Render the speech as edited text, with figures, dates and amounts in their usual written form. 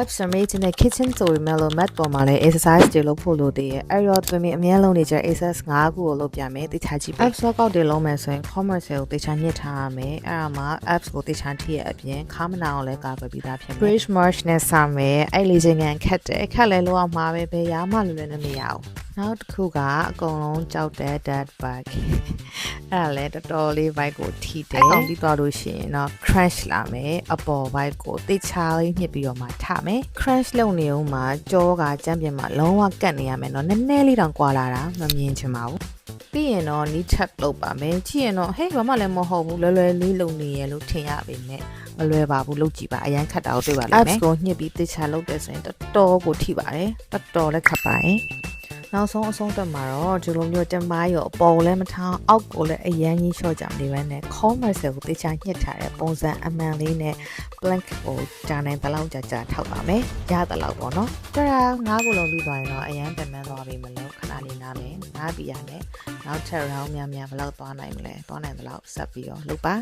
apps စမေးတဲ့ kitchen ဆိုပေမဲ့လို့ mat ပေါ်မှာလည်း exercise တွေလုပ်ဖို့လိုသေးရဲ့အဲ့တော့သူအများလုံးနေကြ exercise 5ခုကိုလုပ်ပြမယ်တိချာကြည့်ပါ apps ကောက်တွေလုံးမယ်ဆိုရင် commerce ကိုတိချာညှစ်ထားရမယ်အဲ့ဒါမှ apps ကိုတိချာထိရအပြင်ခါမနာအောင်လည်းကာကွယ်ပြီးသားဖြစ်မယ် bridge march နဲ့စမယ်အဲ့လေချင်းကန်ခက်တယ်ခက်လဲလို့အောင်မှာပဲဘယ်ရမှလွယ်လွယ်နဲ့မရအောင်နောက်တစ်ခုကအကုန်လုံးကြောက်တဲ့ dead bike အဲ့ဒါလည်းတော်တော်လေး bike ကိုထိတယ်အောင်ပြီးသွားလို့ရှိရင်တော့ crash လာမယ်အပေါ် bike ကိုတိချာလေးညှစ်ပြီးတော့မှထမယ် crash လုပ်နေဦးမှာကြောကကြမ်းပြင်မှာလုံးဝကတ်နေရမယ်နော်နည်းနည်းလေးတောင်ကွာလာတာမမြင်ချင်ပါဘူးပြီးရင်တော့ knee tap လုပ်ပါမယ်ကြည့်ရင်တော့ဟေးဘာမှလည်းမဟုတ်ဘူးလွယ်လွယ်လေးလုပ်နေရလို့ထင်ရပေမဲ့မလွယ်ပါဘူးလုပ်ကြည့်ပါအရန်ခတ်တာကိုတွေ့ပါလိမ့်မယ် apps ကိုညှစ်ပြီးတိချာလုပ်တဲ့ဆိုရင်တော်တော်ကိုထိပါတယ်တော်တော်လည်းခတ်ပါတယ်နောက်ဆုံးအဆုံးတက်မှာတော့ဒီလိုမျိုးတမိုင်းရောအပေါ်လည်းမထားအောက်ကိုလည်းအရန်ကြီးလျှော့ကြနေပဲနဲ့ commerce ကိုတေချာညှစ်ထားတဲ့ပုံစံအမှန်လေးနဲ့ blank ကိုကြာနိုင်တဲ့လောက်ကြာထောက်ပါမယ်ရတဲ့လောက်ပေါ့နော်ဒါငါးခုလုံးပြီးသွားရင်တော့အရန်ပြန်မှန်းသွားပြီမလို့ခဏလေးနားမယ်နားပြီးရမယ်နောက်ထပ် round များဘယ်လောက်သွားနိုင်မလဲသွားနိုင်တဲ့လောက်ဆက်ပြီးတော့လုပ်ပါ